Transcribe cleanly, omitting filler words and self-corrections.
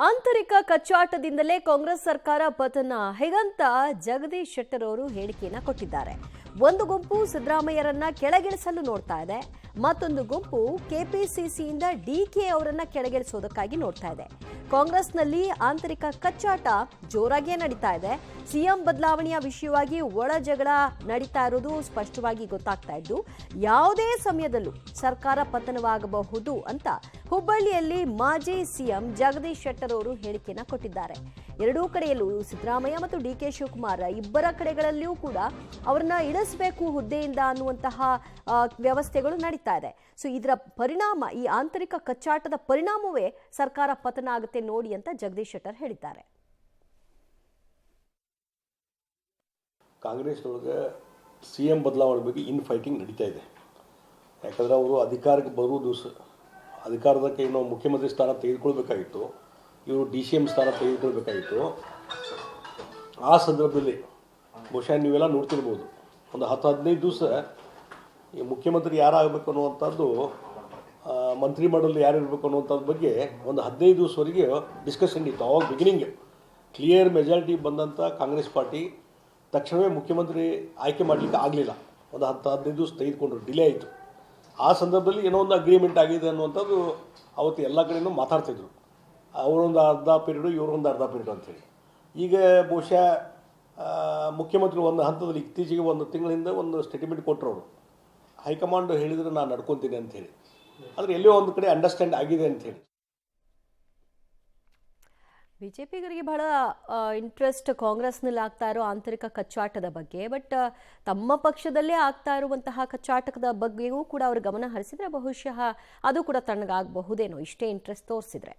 ಆಂತರಿಕ ಕಚ್ಚಾಟದಿಂದಲೇ ಕಾಂಗ್ರೆಸ್ ಸರ್ಕಾರ ಪತನ ಹೇಗಂತ ಜಗದೀಶ್ ಶೆಟ್ಟರ್ ಅವರು ಹೇಳಿಕೆಯನ್ನ ಕೊಟ್ಟಿದ್ದಾರೆ. ಒಂದು ಗುಂಪು ಸಿದ್ದರಾಮಯ್ಯರನ್ನ ಕೆಳಗಿಳಿಸಲು ನೋಡ್ತಾ ಇದೆ, ಮತ್ತೊಂದು ಗುಂಪು ಕೆಪಿಸಿಸಿಯಿಂದ ಡಿಕೆ ಅವರನ್ನ ಕೆಳಗಿಳಿಸೋದಕ್ಕಾಗಿ ನೋಡ್ತಾ ಇದೆ. ಕಾಂಗ್ರೆಸ್ನಲ್ಲಿ ಆಂತರಿಕ ಕಚ್ಚಾಟ ಜೋರಾಗಿಯೇ ನಡೀತಾ ಇದೆ. ಸಿಎಂ ಬದಲಾವಣೆಯ ವಿಷಯವಾಗಿ ಒಳ ಜಗಳ ನಡೀತಾ ಇರೋದು ಸ್ಪಷ್ಟವಾಗಿ ಗೊತ್ತಾಗ್ತಾ ಇದ್ದು, ಯಾವುದೇ ಸಮಯದಲ್ಲೂ ಸರ್ಕಾರ ಪತನವಾಗಬಹುದು ಅಂತ ಹುಬ್ಬಳ್ಳಿಯಲ್ಲಿ ಮಾಜಿ ಸಿಎಂ ಜಗದೀಶ್ ಶೆಟ್ಟರ್ ಅವರು ಹೇಳಿಕೆಯನ್ನ ಕೊಟ್ಟಿದ್ದಾರೆ. ಎರಡೂ ಕಡೆಯಲ್ಲೂ ಸಿದ್ದರಾಮಯ್ಯ ಮತ್ತು ಡಿಕೆ ಶಿವಕುಮಾರ್ ಇಬ್ಬರ ಕಡೆಗಳಲ್ಲಿಯೂ ಕೂಡ ಅವರನ್ನ ಇಳಿಸಬೇಕು ಹುದ್ದೆಯಿಂದ ಅನ್ನುವಂತಹ ವ್ಯವಸ್ಥೆಗಳು ನಡೀತಾ ಇದೆ. ಸೊ ಇದರ ಪರಿಣಾಮ, ಈ ಆಂತರಿಕ ಕಚ್ಚಾಟದ ಪರಿಣಾಮವೇ ಸರ್ಕಾರ ಪತನ ಆಗುತ್ತೆ ನೋಡಿ ಅಂತ ಜಗದೀಶ್ ಶೆಟ್ಟರ್ ಹೇಳಿದ್ದಾರೆ. ಕಾಂಗ್ರೆಸ್ನೊಳಗೆ ಸಿಎಂ ಬದಲಾವಣೆ ಬಗ್ಗೆ ಇನ್ ಫೈಟಿಂಗ್ ನಡೀತಾ ಇದೆ. ಯಾಕಂದರೆ ಅವರು ಅಧಿಕಾರಕ್ಕೆ ಬರುವ ದಿವಸ ಅಧಿಕಾರದಕ್ಕೆ ಏನೋ ಮುಖ್ಯಮಂತ್ರಿ ಸ್ಥಾನ ತೆಗೆದುಕೊಳ್ಬೇಕಾಗಿತ್ತು, ಇವರು DCM ಸ್ಥಾನ ತೆಗೆದುಕೊಳ್ಬೇಕಾಗಿತ್ತು. ಆ ಸಂದರ್ಭದಲ್ಲಿ ಬಹುಶಃ ನೀವೆಲ್ಲ ನೋಡ್ತಿರ್ಬೋದು, ಒಂದು 10-15 ದಿವಸ ಈ ಮುಖ್ಯಮಂತ್ರಿ ಯಾರಾಗಬೇಕು ಅನ್ನುವಂಥದ್ದು, ಮಂತ್ರಿಮಂಡಲ ಯಾರು ಇರಬೇಕು ಅನ್ನುವಂಥದ್ದು ಬಗ್ಗೆ ಒಂದು 15 ದಿವಸವರೆಗೆ ಡಿಸ್ಕಷನ್ ಇತ್ತು. ಆವಾಗ ಬಿಗಿನಿಂಗ್ ಕ್ಲಿಯರ್ ಮೆಜಾರಿಟಿ ಬಂದಂಥ ಕಾಂಗ್ರೆಸ್ ಪಾರ್ಟಿ ತಕ್ಷಣವೇ ಮುಖ್ಯಮಂತ್ರಿ ಆಯ್ಕೆ ಮಾಡಲಿಕ್ಕೆ ಆಗಲಿಲ್ಲ. ಒಂದು 10-15 ದಿವಸ ತೆಗೆದುಕೊಂಡ್ರು, ಡಿಲೇ ಆಯಿತು. ಆ ಸಂದರ್ಭದಲ್ಲಿ ಏನೋ ಒಂದು ಅಗ್ರಿಮೆಂಟ್ ಆಗಿದೆ ಅನ್ನುವಂಥದ್ದು ಅವತ್ತು ಎಲ್ಲ ಕಡೆಯೂ ಮಾತಾಡ್ತಿದ್ರು. ಅವರೊಂದು ಅರ್ಧ ಪೀರಿಯಡು, ಇವರೊಂದು ಅರ್ಧ ಪೀರಿಯಡ್ ಅಂಥೇಳಿ. ಈಗ ಬಹುಶಃ ಮುಖ್ಯಮಂತ್ರಿ ಒಂದು ಹಂತದಲ್ಲಿ ಇತ್ತೀಚೆಗೆ ಒಂದು ತಿಂಗಳಿಂದ ಒಂದು ಸ್ಟೇಟ್ಮೆಂಟ್ ಕೊಟ್ಟರು. ಅವರು ಹೈಕಮಾಂಡ್ ಹೇಳಿದರೆ ನಾನು ನಡ್ಕೊತೀನಿ ಅಂಥೇಳಿ. ಆದರೆ ಎಲ್ಲೋ ಒಂದು ಕಡೆ ಅಂಡರ್ಸ್ಟ್ಯಾಂಡ್ ಆಗಿದೆ ಅಂಥೇಳಿ. ಬಿಜೆಪಿಗರಿಗೆ ಬಹಳ ಇಂಟ್ರೆಸ್ಟ್ ಕಾಂಗ್ರೆಸ್ನಲ್ಲಿ ಆಗ್ತಾ ಇರೋ ಆಂತರಿಕ ಕಚ್ಚಾಟದ ಬಗ್ಗೆ. ಬಟ್ ತಮ್ಮ ಪಕ್ಷದಲ್ಲೇ ಆಗ್ತಾ ಇರುವಂತಹ ಕಚ್ಚಾಟದ ಬಗ್ಗೆಯೂ ಕೂಡ ಅವರು ಗಮನ ಹರಿಸಿದ್ರೆ ಬಹುಶಃ ಅದು ಕೂಡ ತಣ್ಣಗಾಗಬಹುದೇನೋ, ಇಷ್ಟೇ ಇಂಟ್ರೆಸ್ಟ್ ತೋರಿಸಿದ್ರೆ.